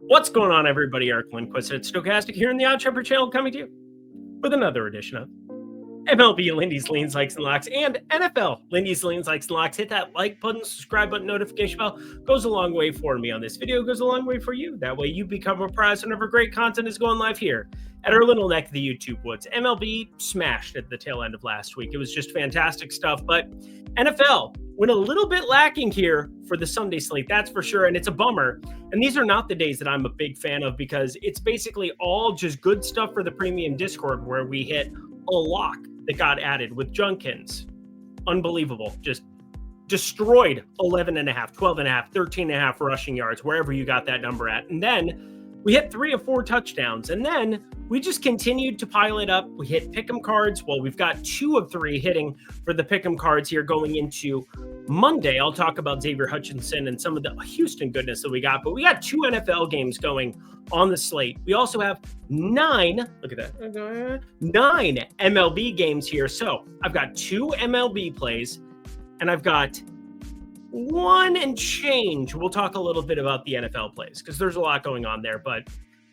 What's going on, everybody? Eric Lindquist at Stochastic here in the Odd Shepherd channel, coming to you with another edition of MLB Lindy's Leans, Likes, and Locks, and NFL Lindy's Leans, Likes, and Locks. Hit that like button, subscribe button, notification bell. Goes a long way for me on this video. Goes a long way for you. That way you become a prize whenever great content is going live here at our little neck of the YouTube woods. MLB smashed at the tail end of last week. It was just fantastic stuff, but NFL went a little bit lacking here for the Sunday slate, that's for sure, and it's a bummer. And these are not the days that I'm a big fan of because it's basically all just good stuff for the premium Discord where we hit a lock that got added with Junkins. Unbelievable. Just destroyed 11.5, 12.5, 13.5 rushing yards, wherever you got that number at. And then we hit 3 of 4 touchdowns. And then we just continued to pile it up. We hit pick'em cards. Well, we've got 2 of 3 hitting for the pick'em cards here going into Monday. I'll talk about Xavier Hutchinson and some of the Houston goodness that we got. But we got 2 NFL games going on the slate. We also have 9, look at that, 9 MLB games here. So I've got 2 MLB plays and I've got 1 and change. We'll talk a little bit about the NFL plays because there's a lot going on there, but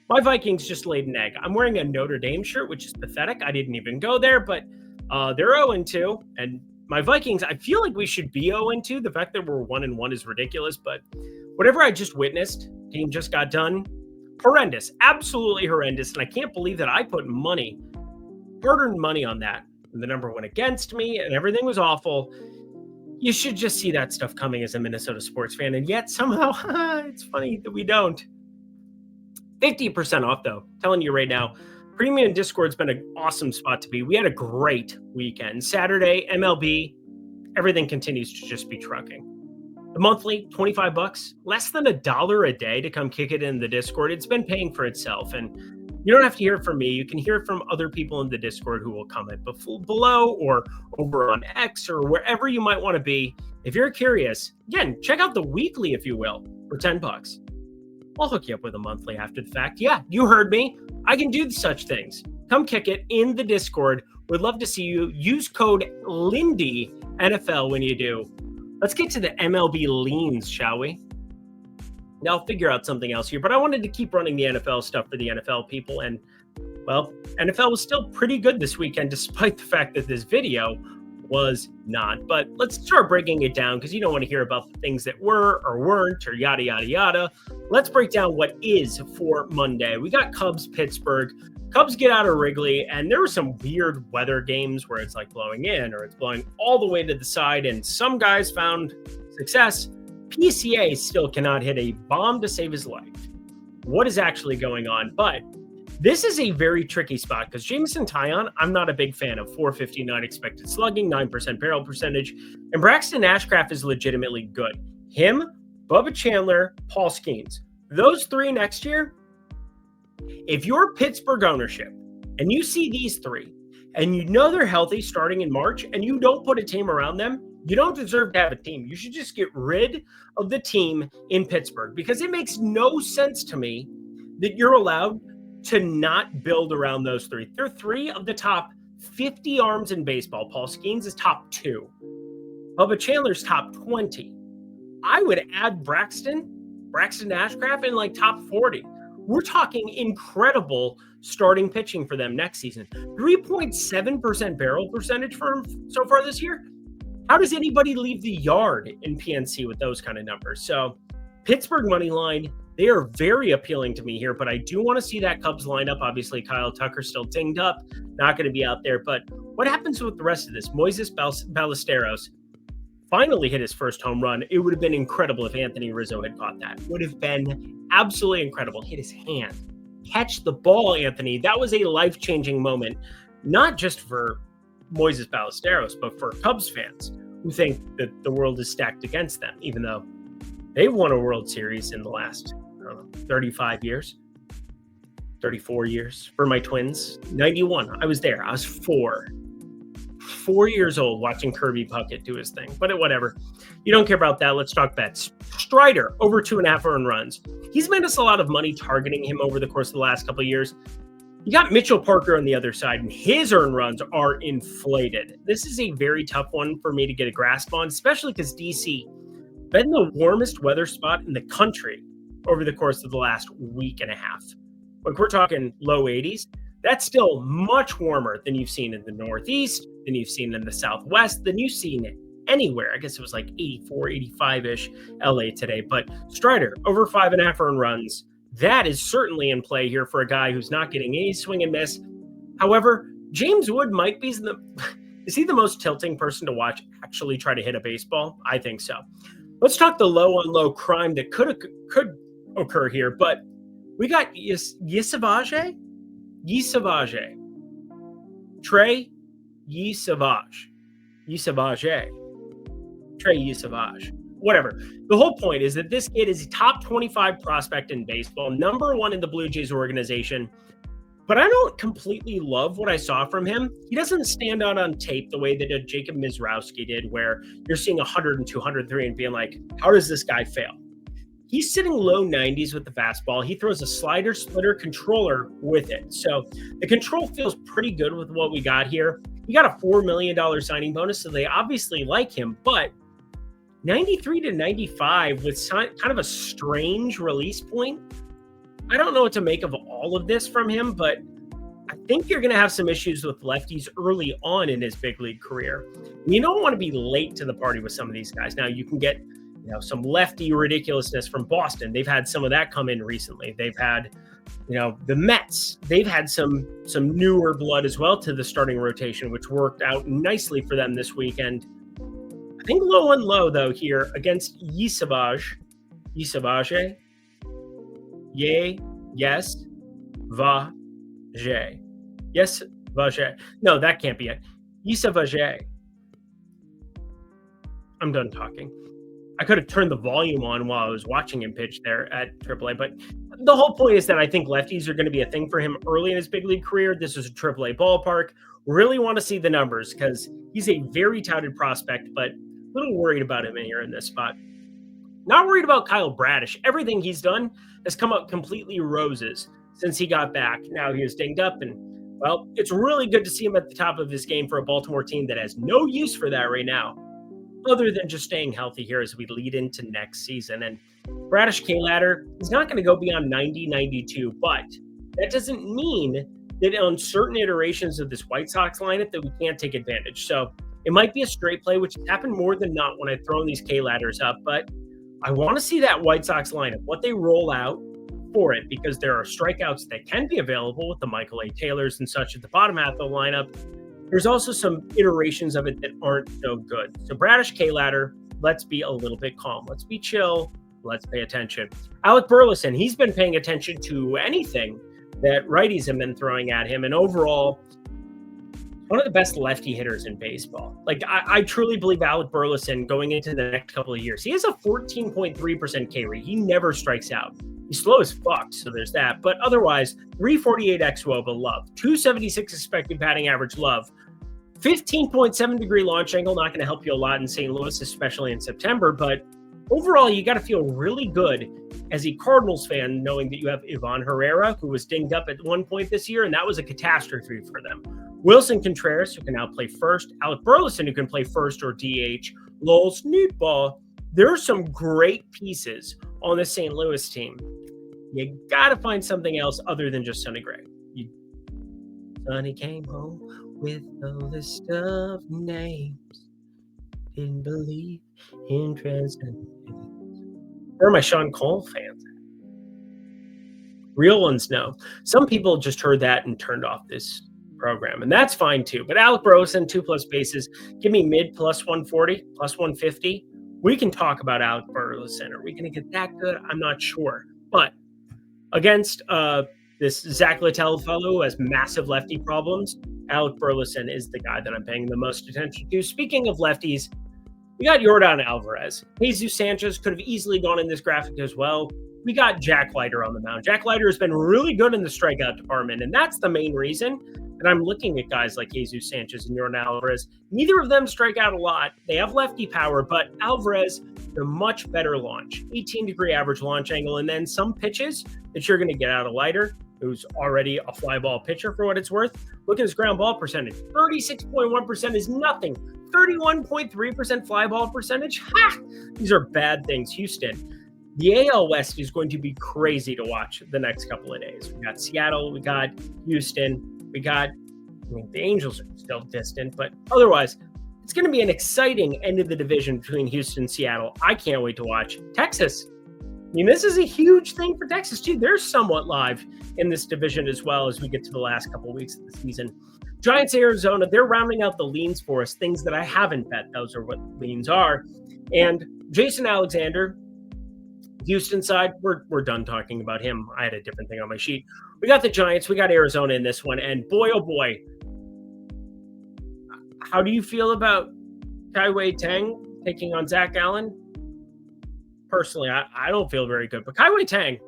my Vikings just laid an egg. I'm wearing a Notre Dame shirt, which is pathetic. I didn't even go there, but they're 0-2, and my Vikings, I feel like we should be 0-2. The fact that we're 1-1 is ridiculous, but whatever I just witnessed, team just got done. Horrendous, absolutely horrendous, and I can't believe that I put money, hard-earned money on that. And the number went against me, and everything was awful. You should just see that stuff coming as a Minnesota sports fan, and yet somehow it's funny that we don't. 50% off, though. Telling you right now, Premium Discord's been an awesome spot to be. We had a great weekend. Saturday, MLB, everything continues to just be trucking. The monthly, $25, less than $1 a day to come kick it in the Discord. It's been paying for itself, and you don't have to hear it from me. You can hear it from other people in the Discord who will comment below or over on X or wherever you might want to be. If you're curious, again, check out the weekly, if you will, for $10. I'll hook you up with a monthly after the fact. Yeah, you heard me. I can do such things. Come kick it in the Discord. Would love to see you. Use code Lindy NFL when you do. Let's get to the MLB leans, shall we? Now I'll figure out something else here, but I wanted to keep running the NFL stuff for the NFL people. And, well, NFL was still pretty good this weekend, despite the fact that this video was not. But let's start breaking it down because you don't want to hear about the things that were or weren't or yada, yada, yada. Let's break down what is for Monday. We got Cubs, Pittsburgh. Cubs get out of Wrigley, and there were some weird weather games where it's like blowing in or it's blowing all the way to the side, and some guys found success. PCA still cannot hit a bomb to save his life. What is actually going on? But this is a very tricky spot because Jameson Taillon, I'm not a big fan of. 459 expected slugging, 9% barrel percentage, and Braxton Ashcraft is legitimately good. Him, Bubba Chandler, Paul Skeens. Those 3 next year, if you're Pittsburgh ownership and you see these 3 and you know they're healthy starting in March and you don't put a team around them, you don't deserve to have a team. You should just get rid of the team in Pittsburgh because it makes no sense to me that you're allowed to not build around those 3. They're 3 of the top 50 arms in baseball. Paul Skeens is top 2. Bubba Chandler's top 20. I would add Braxton Ashcraft in like top 40. We're talking incredible starting pitching for them next season. 3.7% barrel percentage for him so far this year. How does anybody leave the yard in PNC with those kind of numbers? So Pittsburgh money line, they are very appealing to me here, but I do want to see that Cubs lineup. Obviously, Kyle Tucker still dinged up, not going to be out there. But what happens with the rest of this? Moises Ballesteros finally hit his first home run. It would have been incredible if Anthony Rizzo had caught that. Would have been absolutely incredible. Hit his hand. Catch the ball, Anthony. That was a life-changing moment, not just for Moises Ballesteros, but for Cubs fans who think that the world is stacked against them, even though they've won a World Series in the last, 35 years, 34 years for my Twins. 91. I was there. I was 4 years old watching Kirby Puckett do his thing, but whatever. You don't care about that. Let's talk bets. Strider, over 2.5 earned runs. He's made us a lot of money targeting him over the course of the last couple of years. You got Mitchell Parker on the other side, and his earned runs are inflated. This is a very tough one for me to get a grasp on, especially because DC been the warmest weather spot in the country over the course of the last week and a half. Like, we're talking low 80s. That's still much warmer than you've seen in the Northeast, than you've seen in the Southwest, than you've seen anywhere. I guess it was like 84, 85-ish LA today. But Strider, over 5.5 earned runs. That is certainly in play here for a guy who's not getting any swing and miss. However, James Wood might be is he the most tilting person to watch actually try to hit a baseball? I think so. Let's talk the low on low crime that could occur here. But we got Yisavage? Trey Yisavage. Trey Yisavage. Whatever. The whole point is that this kid is a top 25 prospect in baseball, number 1 in the Blue Jays organization. But I don't completely love what I saw from him. He doesn't stand out on tape the way that Jacob Mizrowski did, where you're seeing 100 and 203 and being like, how does this guy fail? He's sitting low 90s with the fastball. He throws a slider, splitter, controller with it. So the control feels pretty good with what we got here. He got a $4 million signing bonus, so they obviously like him. But 93 to 95 with kind of a strange release point. I don't know what to make of all of this from him, but I think you're going to have some issues with lefties early on in his big league career. You don't want to be late to the party with some of these guys. Now, you can get some lefty ridiculousness from Boston. They've had some of that come in recently. They've had, the Mets. They've had some newer blood as well to the starting rotation, which worked out nicely for them this weekend. I think low and low, though, here against Yisavage. Yes, Vage. No, that can't be it. Yisavage. I'm done talking. I could have turned the volume on while I was watching him pitch there at AAA, but the whole point is that I think lefties are going to be a thing for him early in his big league career. This is a AAA ballpark. Really want to see the numbers because he's a very touted prospect, but a little worried about him in here in this spot. Not worried about Kyle Bradish. Everything he's done has come up completely roses since he got back. Now he was dinged up, and, well, it's really good to see him at the top of his game for a Baltimore team that has no use for that right now, other than just staying healthy here as we lead into next season. And Bradish K-Ladder is not going to go beyond 90, 92, but that doesn't mean that on certain iterations of this White Sox lineup that we can't take advantage. So it might be a straight play, which has happened more than not when I've thrown these K-Ladders up, but I want to see that White Sox lineup, what they roll out for it, because there are strikeouts that can be available with the Michael A. Taylors and such at the bottom half of the lineup. There's also some iterations of it that aren't so good. So Bradish K-Ladder, let's be a little bit calm. Let's be chill. Let's pay attention. Alec Burleson, he's been paying attention to anything that righties have been throwing at him. And overall, one of the best lefty hitters in baseball. Like, I truly believe Alec Burleson going into the next couple of years. He has a 14.3% K rate. He never strikes out. He's slow as fuck, so there's that. But otherwise, 348 xWOBA, love. 276 expected batting average, love. 15.7 degree launch angle, not going to help you a lot in St. Louis, especially in September. But overall, you got to feel really good as a Cardinals fan, knowing that you have Ivan Herrera, who was dinged up at one point this year, and that was a catastrophe for them. Wilson Contreras, who can now play first. Alec Burleson, who can play first or DH. Lowell Sneadball. There are some great pieces on the St. Louis team. You got to find something else other than just Sonny Gray. Sonny came home with a list of names. Didn't believe in transcendence. Where are my Sean Cole fans at? Real ones know. Some people just heard that and turned off this program, and that's fine too. But Alec Burleson, 2+ bases. Give me mid plus 140, plus 150. We can talk about Alec Burleson. Are we going to get that good? I'm not sure. But against this Zach Littell fellow who has massive lefty problems, Alec Burleson is the guy that I'm paying the most attention to. Speaking of lefties, we got Yordan Alvarez. Jesus Sanchez could have easily gone in this graphic as well. We got Jack Leiter on the mound. Jack Leiter has been really good in the strikeout department, and that's the main reason. And I'm looking at guys like Jesus Sanchez and Yordan Alvarez. Neither of them strike out a lot. They have lefty power, but Alvarez, the much better launch. 18-degree average launch angle, and then some pitches that you're going to get out of Leiter, who's already a fly ball pitcher for what it's worth. Look at his ground ball percentage. 36.1% is nothing. 31.3% fly ball percentage. Ha! These are bad things. Houston, The AL West is going to be crazy to watch the next couple of days. We got Seattle, we got Houston, the Angels are still distant, but otherwise, it's going to be an exciting end of the division between Houston and Seattle. I can't wait to watch. Texas. This is a huge thing for Texas, too. They're somewhat live in this division as well as we get to the last couple of weeks of the season. Giants, Arizona, they're rounding out the leans for us, things that I haven't bet. Those are what leans are. And Jason Alexander, Houston side, we're done talking about him. I had a different thing on my sheet. We got the Giants, we got Arizona in this one, and boy, oh boy, how do you feel about Kai Tang taking on Zach Allen? Personally, I don't feel very good, but Kai Tang,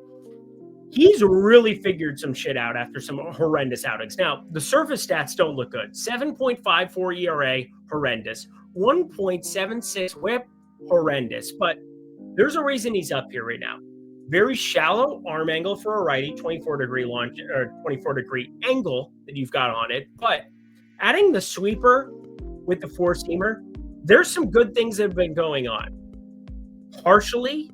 he's really figured some shit out after some horrendous outings. Now, the surface stats don't look good. 7.54 ERA, horrendous. 1.76 whip, horrendous. But there's a reason he's up here right now. Very shallow arm angle for a righty, 24-degree launch or 24-degree angle that you've got on it. But adding the sweeper with the four-seamer, there's some good things that have been going on. Partially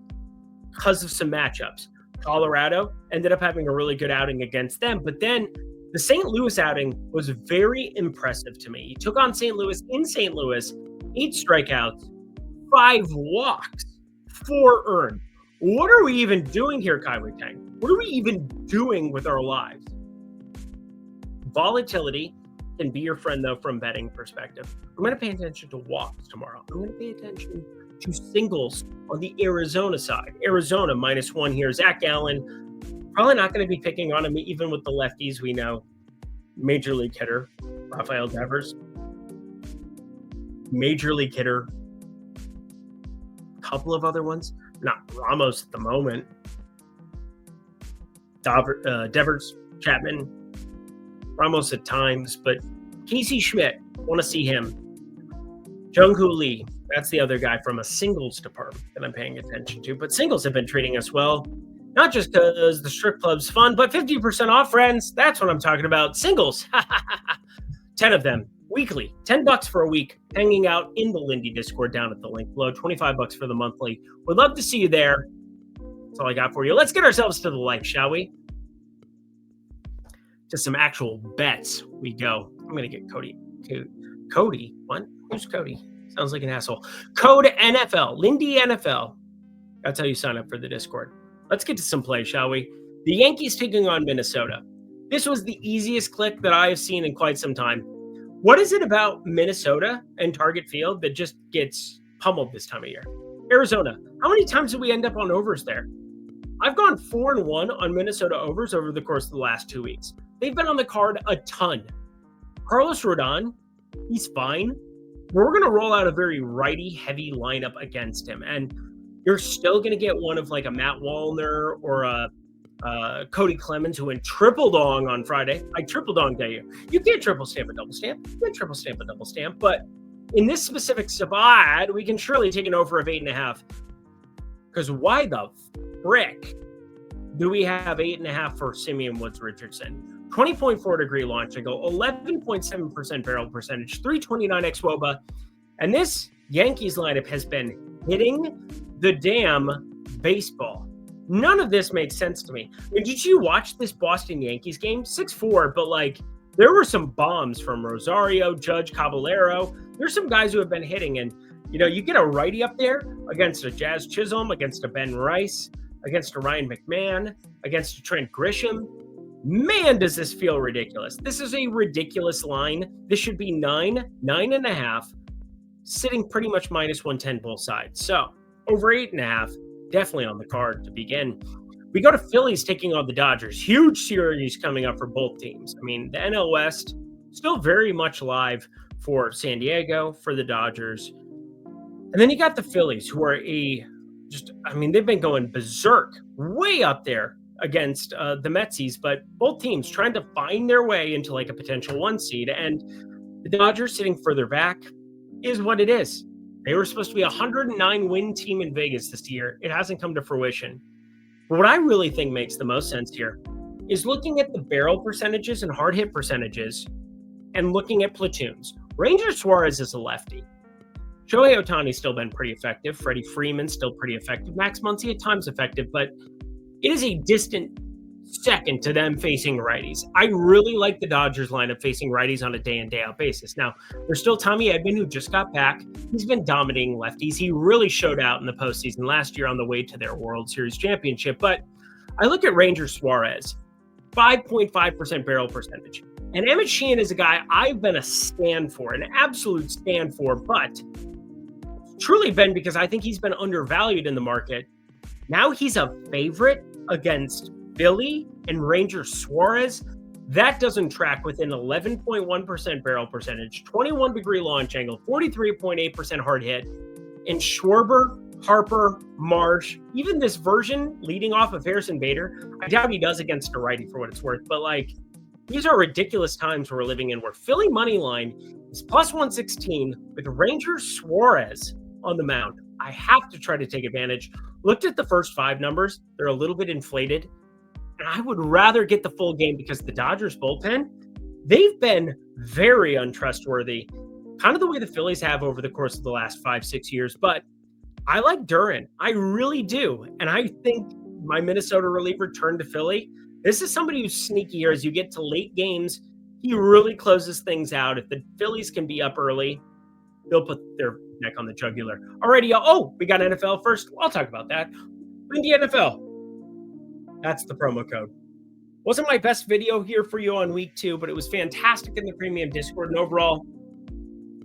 because of some matchups. Colorado ended up having a really good outing against them, but then the St. Louis outing was very impressive to me. He took on St. Louis in St. Louis, 8 strikeouts, 5 walks, 4 earned. What are we even doing here, Kai Tang? What are we even doing with our lives? Volatility can be your friend, though, from betting perspective. I'm going to pay attention to walks tomorrow. I'm going to pay attention to singles on the Arizona side. Arizona -1 here. Zach Allen, probably not going to be picking on him, even with the lefties we know. Major league hitter, Rafael Devers. Major league hitter. A couple of other ones. Not Ramos at the moment. Devers, Chapman, Ramos at times, but Casey Schmidt, want to see him. Jung-Hoo Lee, that's the other guy from a singles department that I'm paying attention to. But singles have been treating us well, not just because the strip club's fun, but 50% off, friends. That's what I'm talking about. Singles. 10 of them weekly. $10 for a week, hanging out in the Lindy Discord down at the link below. $25 for the monthly. Would love to see you there. That's all I got for you. Let's get ourselves to the light, shall we? To some actual bets we go. I'm going to get Cody. Cody? What? Who's Cody? Sounds like an asshole. Code NFL. Lindy NFL. That's how you sign up for the Discord. Let's get to some play, shall we? The Yankees taking on Minnesota. This was the easiest click that I have seen in quite some time. What is it about Minnesota and Target Field that just gets pummeled this time of year? Arizona. How many times did we end up on overs there? I've gone 4-1 on Minnesota overs over the course of the last 2 weeks. They've been on the card a ton. Carlos Rodon, he's fine. We're going to roll out a very righty-heavy lineup against him, and you're still going to get one of like a Matt Wallner or a Cody Clemens who went triple dong on Friday. I triple donged at you. You can't triple stamp a double stamp. You can't triple stamp a double stamp, but in this specific spot, we can surely take an over of 8.5. Because why the frick do we have 8.5 for Simeon Woods Richardson? 20.4-degree launch angle, 11.7% barrel percentage, 329 xWOBA. And this Yankees lineup has been hitting the damn baseball. None of this makes sense to me. I mean, did you watch this Boston Yankees game? 6-4, but like there were some bombs from Rosario, Judge, Caballero. There's some guys who have been hitting, and you get a righty up there against a Jazz Chisholm, against a Ben Rice, against a Ryan McMahon, against a Trent Grisham. Man, does this feel ridiculous. This is a ridiculous line. This should be 9.5, sitting pretty much -110 both sides. So over 8.5, definitely on the card to begin. We go to Phillies taking on the Dodgers. Huge series coming up for both teams. I mean, the NL West still very much live for San Diego, for the Dodgers. And then you got the Phillies, who are they've been going berserk, way up there against the Metsies, but both teams trying to find their way into like a potential 1 seed. And the Dodgers sitting further back is what it is. They were supposed to be a 109-win team in Vegas this year. It hasn't come to fruition. But what I really think makes the most sense here is looking at the barrel percentages and hard hit percentages and looking at platoons. Ranger Suarez is a lefty. Shohei Ohtani's still been pretty effective. Freddie Freeman's still pretty effective. Max Muncy at times effective, but it is a distant second to them facing righties. I really like the Dodgers lineup facing righties on a day in, day out basis. Now, there's still Tommy Edman, who just got back. He's been dominating lefties. He really showed out in the postseason last year on the way to their World Series championship. But I look at Ranger Suarez, 5.5% barrel percentage. And Emmett Sheehan is a guy I've been a stand for, an absolute stand for, but truly been because I think he's been undervalued in the market. Now he's a favorite against Philly and Ranger Suarez. That doesn't track within 11.1% barrel percentage, 21-degree launch angle, 43.8% hard hit. And Schwarber, Harper, Marsh, even this version leading off of Harrison Bader, I doubt he does against a righty for what it's worth, but like, these are ridiculous times we're living in where Philly money line is plus 116 with Ranger Suarez on the mound. I have to try to take advantage. Looked at the first 5 numbers. They're a little bit inflated. And I would rather get the full game because the Dodgers bullpen, they've been very untrustworthy, kind of the way the Phillies have over the course of the last 5-6 years. But I like Duran. I really do. And I think my Minnesota reliever turned to Philly. This is somebody who's sneaky here as you get to late games. He really closes things out. If the Phillies can be up early, they'll put their neck on the jugular. Alrighty. Oh, we got NFL first. I'll talk about that. Lindy NFL. That's the promo code. Wasn't my best video here for you on week 2, but it was fantastic in the premium Discord. And overall,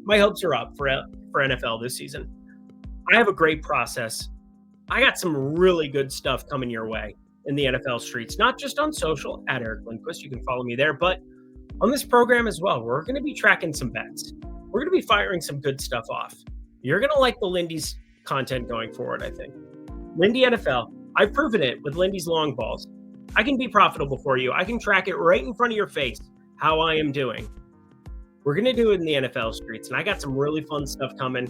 my hopes are up for NFL this season. I have a great process. I got some really good stuff coming your way in the NFL streets, not just on social at Eric Lindquist. You can follow me there, but on this program as well. We're going to be tracking some bets. We're going to be firing some good stuff off. You're going to like the Lindy's content going forward, I think. Lindy NFL. I've proven it with Lindy's long balls. I can be profitable for you. I can track it right in front of your face, how I am doing. We're going to do it in the NFL streets, and I got some really fun stuff coming.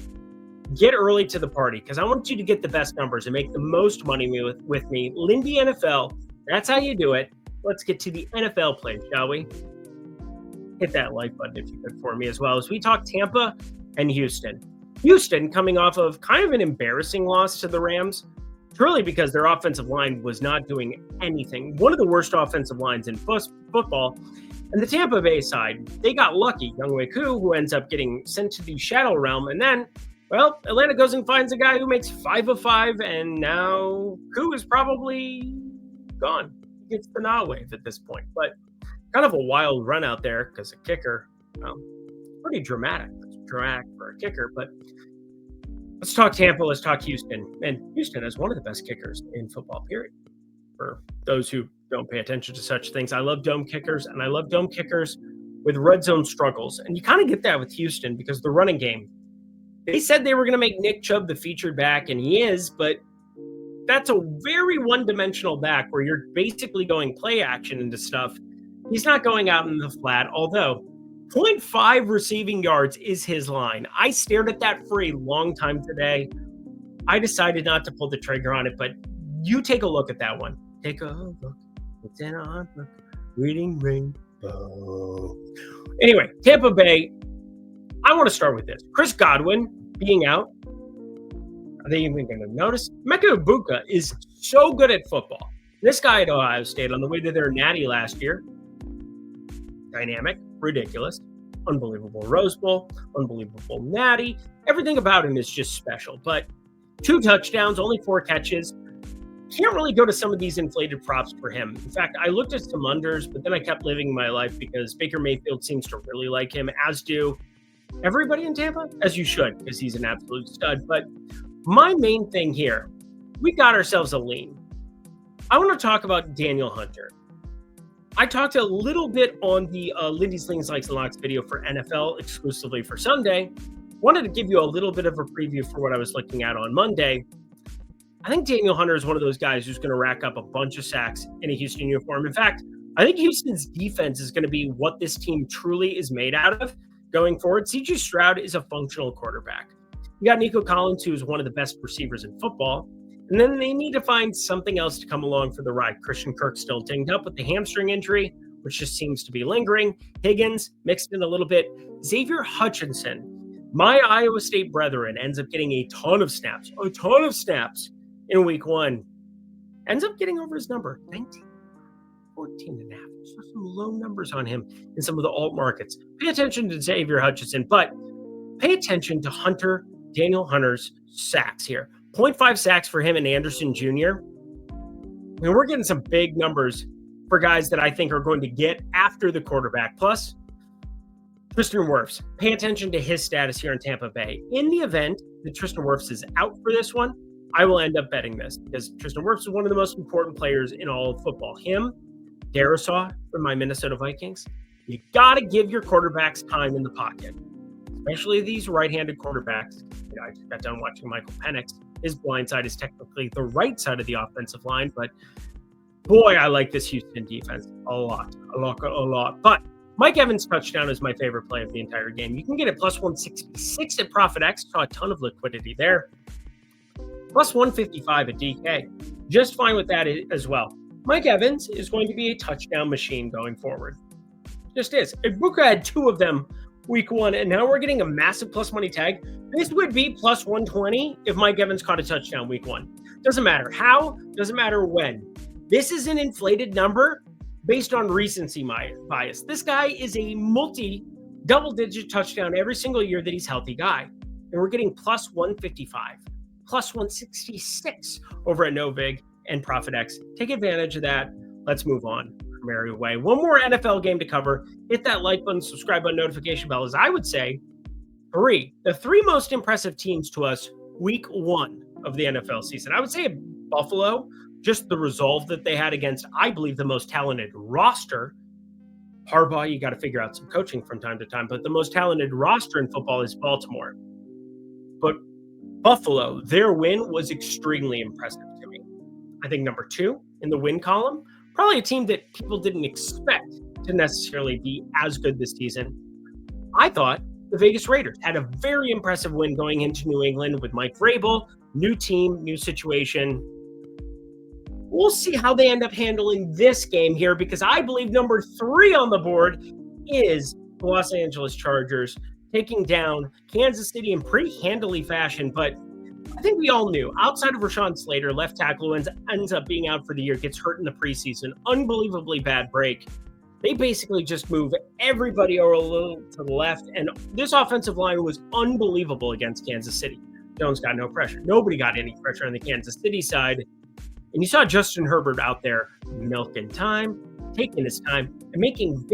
Get early to the party because I want you to get the best numbers and make the most money with me. Lindy NFL, that's how you do it. Let's get to the NFL play, shall we? Hit that like button if you could for me as well as we talk Tampa and Houston. Houston coming off of kind of an embarrassing loss to the Rams. Truly because their offensive line was not doing anything. One of the worst offensive lines in football. And the Tampa Bay side, they got lucky. Younghoe Koo, who ends up getting sent to the Shadow Realm. And then, well, Atlanta goes and finds a guy who makes 5 of 5. And now Koo is probably gone. He gets the nah wave at this point. But kind of a wild run out there because a kicker, well, pretty dramatic. It's dramatic for a kicker, but let's talk Tampa. Let's talk Houston. And Houston is one of the best kickers in football, period. For those who don't pay attention to such things, I love dome kickers, and I love dome kickers with red zone struggles. And you kind of get that with Houston because the running game, they said they were going to make Nick Chubb the featured back, and he is, but that's a very one-dimensional back where you're basically going play action into stuff. He's not going out in the flat, although 0.5 receiving yards is his line. I stared at that for a long time today. I decided not to pull the trigger on it, but you take a look at that one. Take a look. It's in a book. Reading rainbow. Anyway, Tampa Bay. I want to start with this. Chris Godwin being out. Are they even going to notice? Emeka Egbuka is so good at football. This guy at Ohio State on the way to their natty last year. Dynamic, ridiculous, unbelievable Rose Bowl, unbelievable natty. Everything about him is just special. But 2 touchdowns, only 4 catches. Can't really go to some of these inflated props for him. In fact, I looked at some unders, but then I kept living my life because Baker Mayfield seems to really like him, as do everybody in Tampa, as you should, because he's an absolute stud. But my main thing here, we got ourselves a lean. I want to talk about Daniel Hunter. I talked a little bit on the Lindy's Leans, Likes, and Locks video for NFL exclusively for Sunday. Wanted to give you a little bit of a preview for what I was looking at on Monday. I think Daniel Hunter is one of those guys who's going to rack up a bunch of sacks in a Houston uniform. In fact, I think Houston's defense is going to be what this team truly is made out of going forward. C.J. Stroud is a functional quarterback. You got Nico Collins, who is one of the best receivers in football. And then they need to find something else to come along for the ride. Christian Kirk still dinged up with the hamstring injury, which just seems to be lingering. Higgins mixed in a little bit. Xavier Hutchinson. My Iowa State brethren ends up getting a ton of snaps in week 1. Ends up getting over his number, 19, 14 and a half. So some low numbers on him in some of the alt markets. Pay attention to Xavier Hutchinson, but pay attention to Daniel Hunter's sacks here. 0.5 sacks for him and Anderson Jr. I mean, we're getting some big numbers for guys that I think are going to get after the quarterback. Plus, Tristan Wirfs. Pay attention to his status here in Tampa Bay. In the event that Tristan Wirfs is out for this one, I will end up betting this because Tristan Wirfs is one of the most important players in all of football. Him, Darisaw from my Minnesota Vikings. You got to give your quarterbacks time in the pocket, especially these right-handed quarterbacks. I just got done watching Michael Penix. His blind side is technically the right side of the offensive line, but boy, I like this Houston defense a lot. But Mike Evans' touchdown is my favorite play of the entire game. You can get it plus 166 at ProfitX. Saw a ton of liquidity there. Plus 155 at DK. Just fine with that as well. Mike Evans is going to be a touchdown machine going forward. Just is. Ibuka had 2 of them week 1, and now we're getting a massive plus money tag. This would be plus 120 if Mike Evans caught a touchdown week 1. Doesn't matter how, doesn't matter when. This is an inflated number based on recency bias. This guy is a double-digit touchdown every single year that he's healthy guy. And we're getting plus 155, plus 166 over at Novig and ProfitX. Take advantage of that. Let's move on from Merry Way. One more NFL game to cover. Hit that like button, subscribe button, notification bell. As I would say, the 3 most impressive teams to us week 1 of the NFL season. I would say Buffalo, just the resolve that they had against, I believe, the most talented roster. Harbaugh, you got to figure out some coaching from time to time, but the most talented roster in football is Baltimore. But Buffalo, their win was extremely impressive to me. I think number 2 in the win column, probably a team that people didn't expect to necessarily be as good this season. I thought the Vegas Raiders had a very impressive win going into New England with Mike Vrabel, new team, new situation. We'll see how they end up handling this game here because I believe number 3 on the board is the Los Angeles Chargers taking down Kansas City in pretty handily fashion. But I think we all knew outside of Rashawn Slater, left tackle who ends up being out for the year, gets hurt in the preseason, unbelievably bad break. They basically just move everybody over a little to the left. And this offensive line was unbelievable against Kansas City. Jones got no pressure. Nobody got any pressure on the Kansas City side. And you saw Justin Herbert out there milking time, taking his time, and making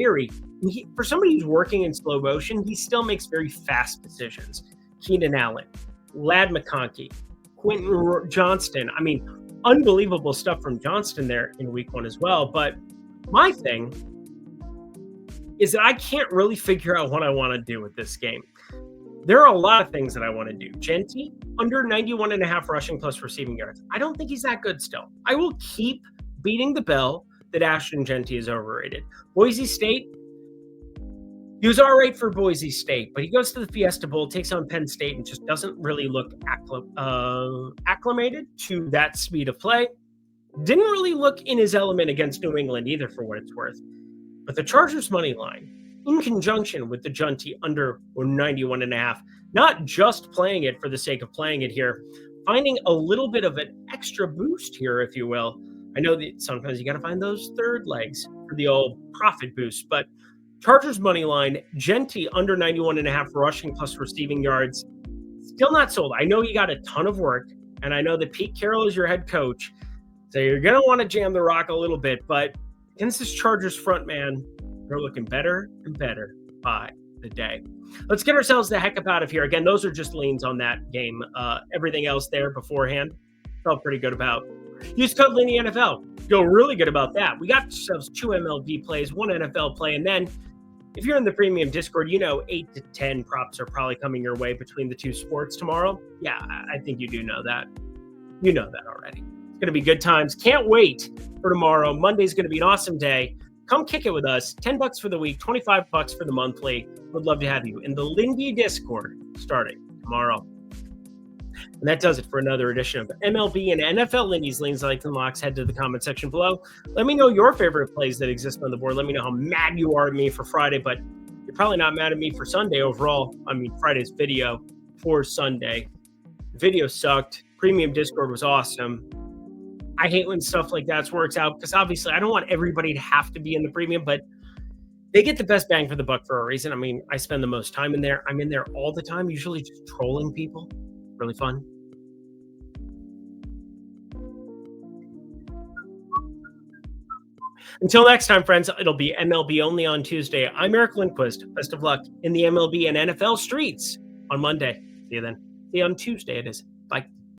for somebody who's working in slow motion, he still makes very fast decisions. Keenan Allen, Ladd McConkey, Quentin Johnston. I mean, unbelievable stuff from Johnston there in week 1 as well. But my thing is that I can't really figure out what I want to do with this game. There are a lot of things that I want to do. Genty, under 91.5 rushing plus receiving yards. I don't think he's that good still. I will keep beating the bell that Ashton Genty is overrated. Boise State, he was all right for Boise State, but he goes to the Fiesta Bowl, takes on Penn State, and just doesn't really look acclimated to that speed of play. Didn't really look in his element against New England either, for what it's worth. But the Chargers money line, in conjunction with the Genty under 91.5, not just playing it for the sake of playing it here, finding a little bit of an extra boost here, if you will. I know that sometimes you got to find those third legs for the old profit boost, but Chargers money line, Genty under 91.5 rushing plus receiving yards, still not sold. I know you got a ton of work, and I know that Pete Carroll is your head coach, so you're going to want to jam the rock a little bit, but against this Chargers front man, they're looking better and better by the day. Let's get ourselves the heck up out of here. Again, those are just leans on that game. Everything else there beforehand, felt pretty good about. Use code Lindy NFL. Feel really good about that. We got ourselves 2 MLB plays, 1 NFL play, and then if you're in the premium Discord, 8 to 10 props are probably coming your way between the 2 sports tomorrow. Yeah, I think you do know that. You know that already. It's going to be good times. Can't wait for tomorrow. Monday's going to be an awesome day. Come kick it with us. $10 for the week, $25 for the monthly. Would love to have you in the Lindy Discord starting tomorrow. And that does it for another edition of MLB and NFL Lindy's Leans, Likes, and Locks. Head to the comment section below. Let me know your favorite plays that exist on the board. Let me know how mad you are at me for Friday, but you're probably not mad at me for Sunday overall. I mean, Friday's video for Sunday. Video sucked. Premium Discord was awesome. I hate when stuff like that works out because obviously I don't want everybody to have to be in the premium, but they get the best bang for the buck for a reason. I mean, I spend the most time in there. I'm in there all the time, usually just trolling people. Really fun. Until next time, friends, it'll be MLB only on Tuesday. I'm Eric Lindquist. Best of luck in the MLB and NFL streets on Monday. See you then. See you on Tuesday, it is. Bye.